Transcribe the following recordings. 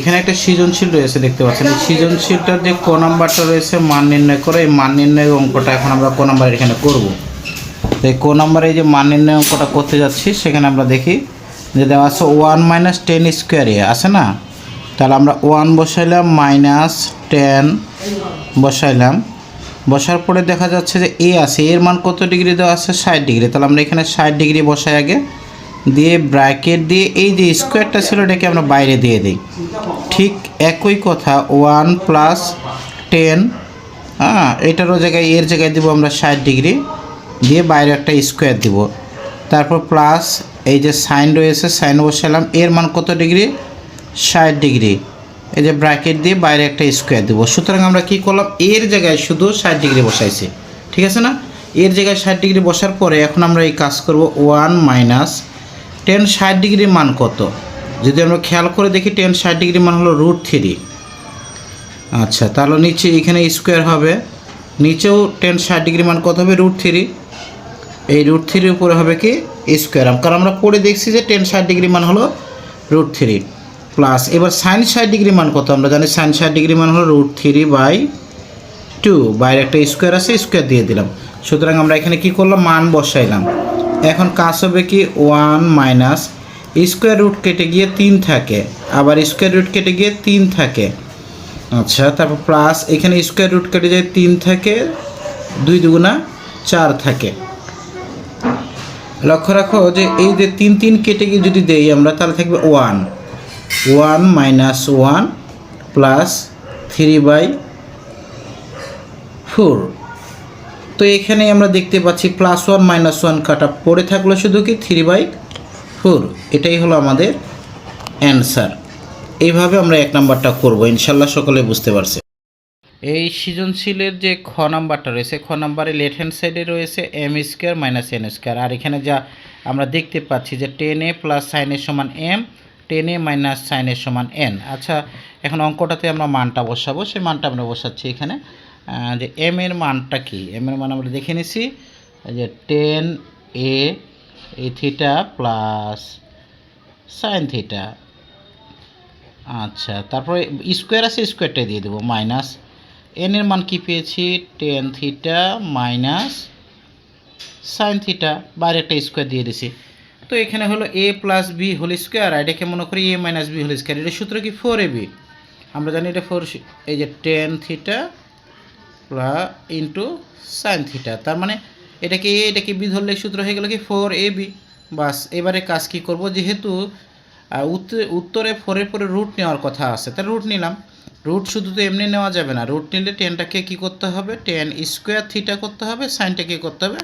এখানে একটা সৃজনশীল রয়েছে দেখতে পাচ্ছেন। এই সৃজনশীলটার যে ক নাম্বারটা রয়েছে মান নির্ণয় করে, এই মান নির্ণয়ের অঙ্কটা এখন আমরা ক নাম্বার এখানে করব। তো এই ক নাম্বারে এই যে মান নির্ণয় অঙ্কটা করতে যাচ্ছি, সেখানে আমরা দেখি যে দেওয়া আছে 1 - 10 স্কোয়ারে আছে না। তাহলে আমরা 1 বসাইলাম, -10 বসাইলাম। বসার পরে দেখা যাচ্ছে যে এ আছে, এর মান কত ডিগ্রি দেওয়া আছে? 60 ডিগ্রি। তাহলে আমরা এখানে 60 ডিগ্রি বসাই আগে, দিয়ে ব্র্যাকেট দিয়ে এই যে স্কোয়ারটা ছিল এটাকে আমরা বাইরে দিয়ে দিই। ঠিক একই কথা 1 + 10, এটারও জায়গায় এর জায়গায় দেবো আমরা 60 ডিগ্রি, দিয়ে বাইরে একটা স্কোয়ার দিব। তারপর প্লাস এই যে সাইন রয়েছে, সাইন বসালাম, এর মান কত ডিগ্রি? 60 ডিগ্রি। এই যে ব্র্যাকেট দিয়ে বাইরে একটা স্কোয়ার দেবো। সুতরাং আমরা কী করলাম, এর জায়গায় শুধু 60 ডিগ্রি বসাইছি, ঠিক আছে না? এর জায়গায় 60 ডিগ্রি বসার পরে এখন আমরা এই কাজ করব। 1 - 10 60 ডিগ্রির মান কত? যদি আমরা খেয়াল করে দেখি 10 60 ডিগ্রির মান হলো √3। আচ্ছা, তাহলে নিচে এখানে স্কোয়ার হবে, নিচেও 10 60 ডিগ্রি মান কত হবে? √3। এই √3 উপরে হবে কি স্কোয়ার, কারণ আমরা পড়ে দেখছি যে 10 60 ডিগ্রি মান হলো √3 প্লাস। এবার সাইন 60 ডিগ্রি মান কত? আমরা জানি সাইন 60 ডিগ্রি মান হলো √3/2। বাইরে একটা স্কোয়ার আছে, স্কোয়ার দিয়ে দিলাম। সুতরাং আমরা এখানে কি করলাম, মান বসাইলাম। এখন কাজ হবে কি 1 - স্কোয়ার রুট কেটে গিয়ে 3 থাকে, আবার স্কোয়ার রুট কেটে গিয়ে 3 থাকে। আচ্ছা, তারপর প্লাস এখানে স্কোয়ার রুট কেটে যায় 3 থাকে, 2 দুগুণা 4 থাকে। লক্ষ্য রাখো যে এই যে 3 3 কেটে গিয়ে যদি দেই আমরা, তাহলে থাকবে 1 - 1 প্লাস 3/4। তো এখানে আমরা দেখতে পাচ্ছি +1 - 1 কাটা পড়ে থাকলো শুধু কি 3/4। এটাই হলো আমাদের অ্যান্সার। এইভাবে আমরা 1 নাম্বারটা করব, ইনশাল্লাহ সকলে বুঝতে পারছে। এই সৃজনশীলের যে খ নাম্বারটা রয়েছে, খ নাম্বারে লেফট হ্যান্ড সাইডে রয়েছে m² - n²। আর এখানে যা আমরা দেখতে পাচ্ছি যে 10a + sin a = m, 10a - sin a = n। আচ্ছা, এখন অঙ্কটাতে আমরা মানটা বসাবো, সেই মানটা আমরা বসাচ্ছি এখানে। যে m এর মানটা কি? m এর মান আমরা দেখে নিছি যে 10a theta plus sine theta. আচ্ছা, তারপরে স্কোয়ার আছে, স্কোয়ারটাই দিয়ে দেবো, মাইনাস এন এর মান কি পেয়েছি? 10 থিটা মাইনাস সাইন থিটা, বাইরে একটা স্কোয়ার দিয়ে দিছি। তো এখানে হলো a + b হোল স্কোয়ার, আর এটাকে মনে করি a - b হোল স্কোয়ার। এটা সূত্র কি 4ab। আমরা জানি এটা 4, এই যে 10 theta plus into sine theta, তার মানে এটাকে a এটাকে b ধরলে সূত্র হয়ে গেল কি 4ab। বাস, এবারে কাজ কি করব, যেহেতু উত্তরে 4-এর পরে রুট নেওয়ার কথা আছে, তাই রুট নিলাম। রুট শুধু তো এমনি নেওয়া যাবে না, রুট নিলে 10টাকে কী করতে হবে? 10² থিটা করতে হবে, সাইনটাকে করতে হবে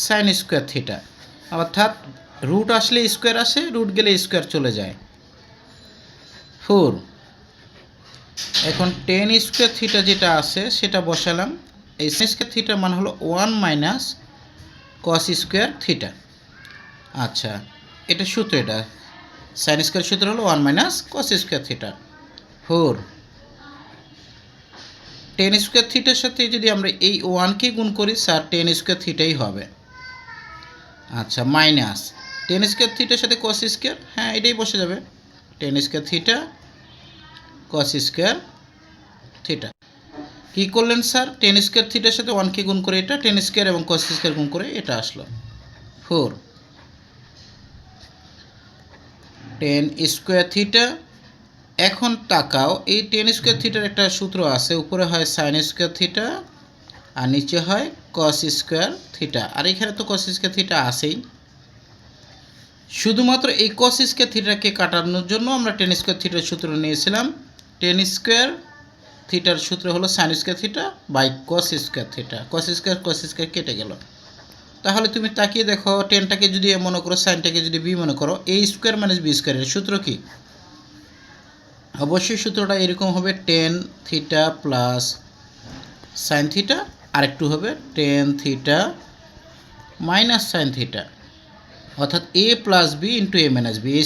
sin² থিটা। অর্থাৎ রুট আসলে স্কোয়ার আসে, রুট গেলে স্কোয়ার চলে যায়, 4। এখন 10² থিটা যেটা আছে সেটা বসালাম। এই sin² থিটার মান হলো 1 - cos² থিটা। আচ্ছা, এটা সূত্র, এটা sin² সূত্র হলো 1 - cos² থিটা, 4। 10² থিটার সাথে যদি আমরা এই 1কে গুণ করি, স্যার 10² থিটাই হবে। আচ্ছা, মাইনাস 10² থিটার সাথে cos², হ্যাঁ এটাই বসে যাবে, 10² থিটা cos² থিটা। কী করলেন স্যার? 10² থিটার সাথে 1কে গুণ করে এটা, 10² এবং cos² গুণ করে এটা আসলো 4। 10² থিটা। এখন তাকাও, এই 10² থিটার একটা সূত্র আছে, উপরে হয় sin² থিটা আর নিচে হয় cos² থিটা। আর এখানে তো cos² থিটা আছেই। শুধুমাত্র এই cos² থিটাকে কাটানোর জন্য আমরা 10² থিটার সূত্র নিয়েছিলাম। 10² থিটার সূত্র হলো sin² theta by cos² theta. cos² কেটে গেল। তাহলে তুমি তাকিয়ে দেখো, 10টাকে যদি এ মনে করো, সাইনটাকে যদি বি মনে করো, a² - b² এর সূত্র কি? অবশ্যই সূত্রটা এরকম হবে 10 থিটা প্লাস সাইন থিটা, আর একটু হবে 10 থিটা মাইনাস সাইন থিটা, অর্থাৎ a + b × a - b। a²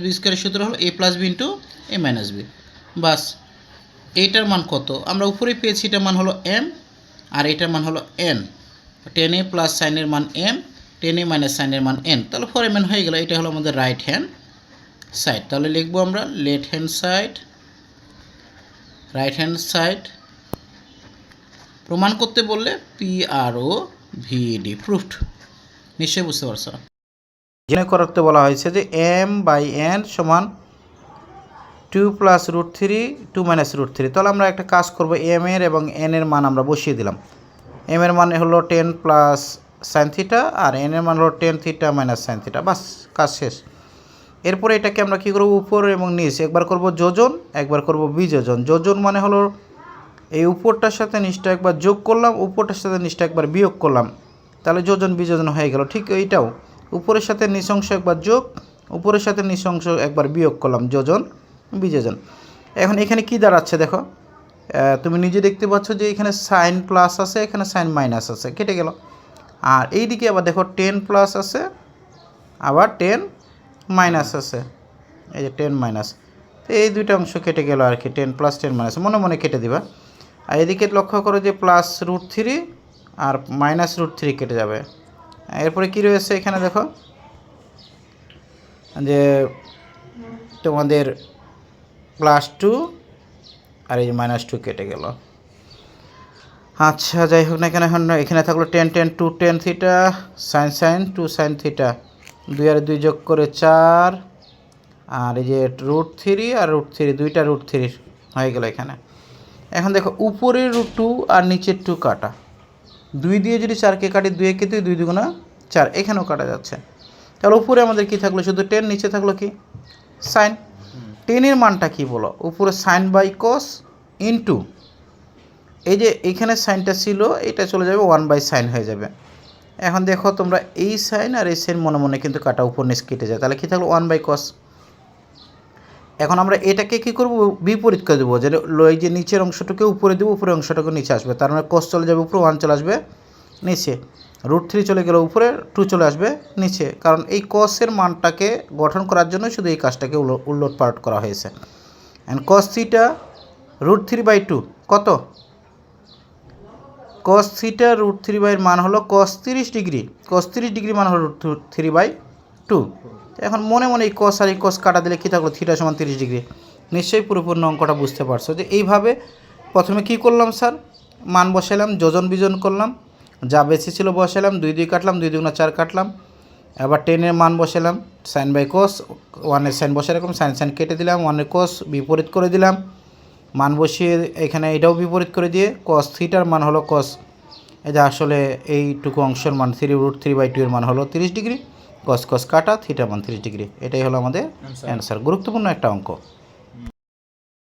- b² এর সূত্র হলো a + b × a - b। বাস, এইটার মান কত? আমরা উপরেই পেয়েছি, এটার মান হলো m আর এটার মান হলো n। 10a প্লাস সাইনের মান m, 10a মাইনাস সাইনের মান n, তাহলে 4mn হয়ে গেল। এটা হলো আমাদের রাইট হ্যান্ড সাইড। তাহলে লিখবো আমরা left hand side, right hand side. প্রমাণ করতে বললে PROVED, প্রুফড। নিশ্চয়ই বুঝতে পারছো। নির্ণয় করতে বলা হয়েছে যে m/n সমান 2 + √3 2 - √3। তাহলে আমরা একটা কাজ করব, m এর এবং n এর মান আমরা বসিয়ে দিলাম। m এর মান হলো 10 + sin θ আর n এর মান হলো 10 θ - sin θ। বাস, কাজ শেষ। এরপরে এটাকে আমরা কী করব, উপর এবং নিচ একবার করব যোজন, একবার করব বিযোজন। যোজন মানে হলো এই উপরটার সাথে নিচটা একবার যোগ করলাম, উপরটার সাথে নিচটা একবার বিয়োগ করলাম, তাহলে যোজন বিযোজন হয়ে গেল। ঠিক এইটাও উপরের সাথে নিচ অংশ একবার যোগ, উপরের সাথে নিচ অংশ একবার বিয়োগ করলাম, যোজন বিযোজন। এখন এখানে কি দাঁড়াচ্ছে দেখো, তুমি নিজে দেখতে পাচ্ছ যে এখানে সাইন প্লাস আছে, এখানে সাইন মাইনাস আছে, কেটে গেল। আর এই দিকে আবার দেখো 10 প্লাস আছে, আবার 10 মাইনাস আছে, এই যে 10 মাইনাস। তো এই দুইটা অংশ কেটে গেল আর কি, 10 + 10 মাইনাস মনে মনে কেটে দিবা। আর এদিকে লক্ষ্য করো যে +√3 আর -√3 কেটে যাবে। এরপরে কি রয়েছে এখানে দেখো যে তোমাদের +2 আর এই যে -2 কেটে গেল। আচ্ছা, যাই হোক না কেন, এখানে থাকলো 10 10 2 10 θ sin 2 sin θ, 2 আর 2 যোগ করে 4, আর এই যে √3 আর √3 দুইটা √3 হয়ে গেল এখানে। এখন দেখো উপরের √2 আর নিচের 2 কাটা, 2 দিয়ে যদি 4কে কাটি, 2 একে 2, 2 দুগুণা 4, এখানেও কাটা যাচ্ছে। তাহলে উপরে আমাদের কি থাকলো, শুধু 10, নিচে থাকলো কি সাইন। 10 এর মানটা কি বলো, উপরে sin/cos ইন্টু এই যে এইখানে সাইনটা ছিল, এটা চলে যাবে 1/sin হয়ে যাবে। এখন দেখো তোমরা এই সাইন আর এই সাইন মনে মনে কিন্তু কাটা উপর নিচ কেটে যায়, তাহলে কি থাকলো 1/cos। এখন আমরা এটাকে কি করব, বিপরীত করে দেবো, যে এই যে নিচের অংশটাকে উপরে দেবো, উপরের অংশটাকে নিচে আসবে, তার মানে cos চলে যাবে উপরে, 1 চলে আসবে নিচে, √3 চলে গেল উপরে, 2 চলে আসবে নিচে। কারণ এই cos এর মানটাকে গঠন করার জন্য শুধু এই কাজটাকে উলট পালট করা হয়েছে। অ্যান্ড cos θ √3/2 কত, cos θ √3 মান হলো cos 30 ডিগ্রি, cos 30 ডিগ্রি মান হলো √3/2। এখন মনে মনে এই cos আর এই cos কাটা দিলে কী থাকলো, θ = 30 ডিগ্রি। নিশ্চয়ই পুরোপূর্ণ অঙ্কটা বুঝতে পারছো যে এইভাবে প্রথমে কি করলাম স্যার, মান বসালাম, যোজন বিজন করলাম, যা বেশি ছিল বসালাম, 2 দিয়ে কাটলাম, 2 দুগুণা 4 কাটলাম, আবার 10 এর মান বসালাম, sin/cos, 1 এর সাইন বসে রাখলাম, সাইন কেটে দিলাম, 1 এর cos বিপরীত করে দিলাম, মান বসিয়ে এখানে এটাও বিপরীত করে দিয়ে cos θ এর মান হলো cos, এই যে আসলে এইটুকু অংশের মান √3/2 এর মান হলো 30 ডিগ্রি, cos কাটা, θ মান 30 ডিগ্রি। এটাই হলো আমাদের অ্যান্সার। গুরুত্বপূর্ণ একটা অঙ্ক।